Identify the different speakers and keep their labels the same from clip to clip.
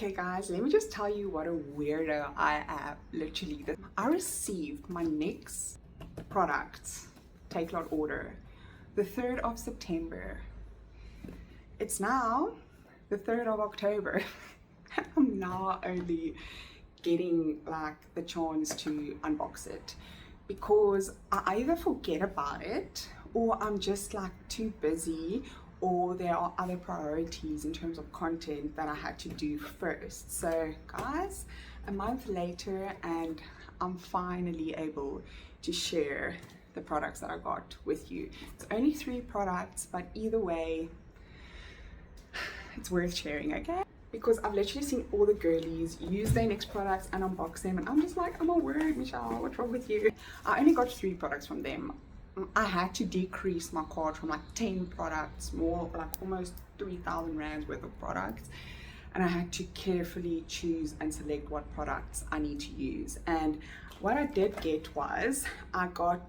Speaker 1: Okay guys, let me just tell you what a weirdo I am. Literally, I received my NYX products take lot order the 3rd of September. It's now the 3rd of October. I'm now only getting like the chance to unbox it because I either forget about it or I'm just like too busy, or there are other priorities in terms of content that I had to do first. So guys, a month later and I'm finally able to share the products that I got with you. It's only 3 products, but either way it's worth sharing, okay? Because I've literally seen all the girlies use their NYX products and unbox them, and I'm just like, oh my word, Michelle, what's wrong with you? I only got 3 products from them. I had to decrease my cart from like 10 products, more like almost 3,000 rands worth of products, and I had to carefully choose and select what products I need to use. And what I did get was, I got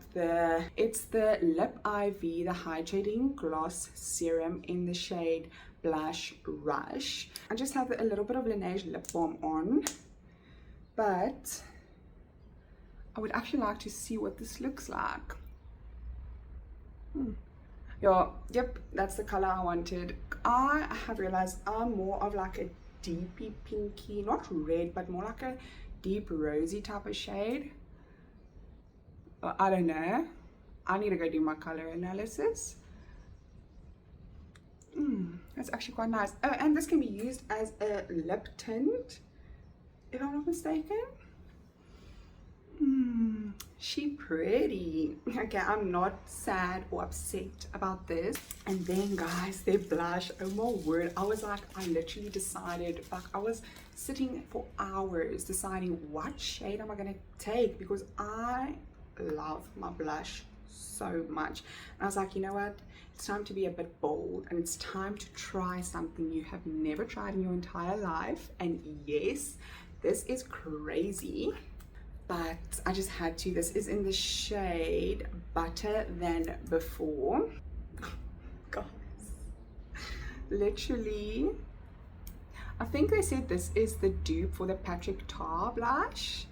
Speaker 1: it's the Lip IV, the Hydrating Gloss Serum in the shade Blush Rush. I just have a little bit of Laneige lip balm on, but I would actually like to see what this looks like. Yep, that's the color I wanted. I have realized I'm more of like a deepy pinky, not red, but more like a deep rosy type of shade. I don't know. I need to go do my color analysis. That's actually quite nice. Oh, and this can be used as a lip tint, if I'm not mistaken. She pretty. Okay, I'm not sad or upset about this. And then guys, their blush, oh my word, I was like, I literally decided, like I was sitting for hours deciding what shade am I gonna take, because I love my blush so much. And I was like, you know what, it's time to be a bit bold, and it's time to try something you have never tried in your entire life. And yes, this is crazy, but I just had to. This is in the shade Better Than Before. Guys, literally, I think they said this is the dupe for the Patrick Tar blush.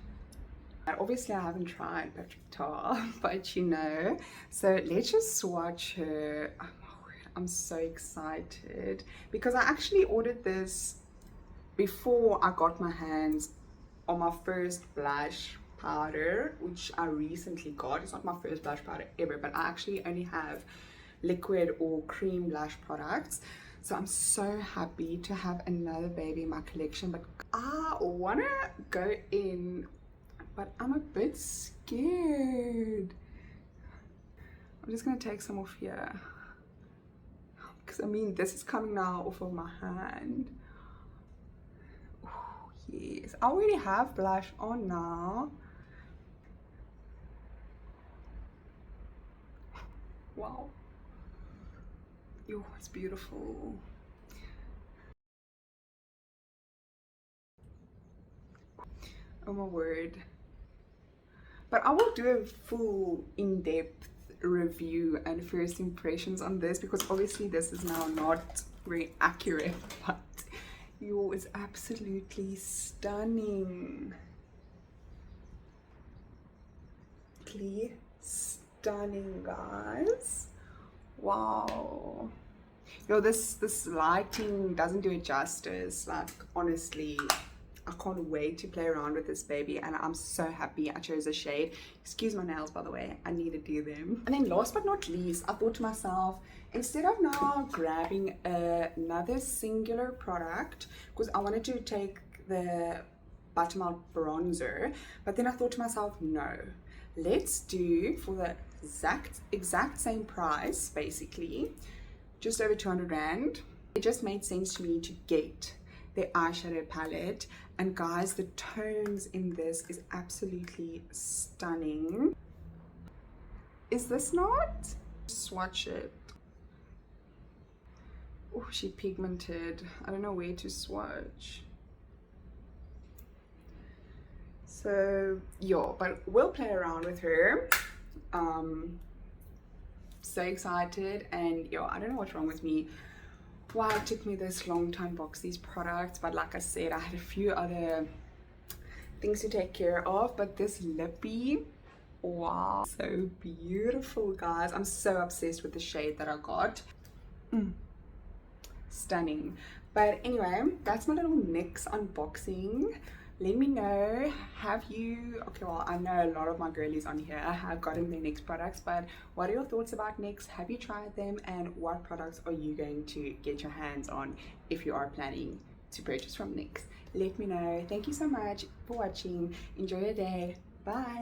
Speaker 1: Obviously I haven't tried Patrick Tar, but you know, so let's just swatch her. Oh my word, I'm so excited because I actually ordered this before I got my hands on my first blush powder, which I recently got. It's not my first blush powder ever, but I actually only have liquid or cream blush products. So I'm so happy to have another baby in my collection, but I wanna go in, but I'm a bit scared. I'm just gonna take some off here, because I mean, this is coming now off of my hand. Oh, yes, I already have blush on now. Wow. Yo, it's beautiful. Oh my word. But I will do a full in-depth review and first impressions on this, because obviously this is now not very accurate, but yo, it's absolutely stunning. Stunning, guys. Wow. Yo, this lighting doesn't do it justice. Like, honestly, I can't wait to play around with this baby, and I'm so happy I chose a shade. Excuse my nails, by the way, I need to do them. And then last but not least, I thought to myself, instead of now grabbing another singular product, because I wanted to take the Buttermilk bronzer, but then I thought to myself, no, let's do, for the exact same price, basically just over 200 rand, it just made sense to me to get the eyeshadow palette. And guys, the tones in this is absolutely stunning. Is this not? Swatch it. Oh, she pigmented. I don't know where to swatch. So yeah, but we'll play around with her. So excited, and yo, I don't know what's wrong with me. why it took me this long to unbox these products, but like I said, I had a few other things to take care of. But this lippy, wow, so beautiful, guys. I'm so obsessed with the shade that I got. Stunning. But anyway, that's my little NYX unboxing. Let me know, have you, okay, well, I know a lot of my girlies on here have gotten their NYX products, but what are your thoughts about NYX? Have you tried them, and what products are you going to get your hands on if you are planning to purchase from NYX? Let me know. Thank you so much for watching. Enjoy your day. Bye.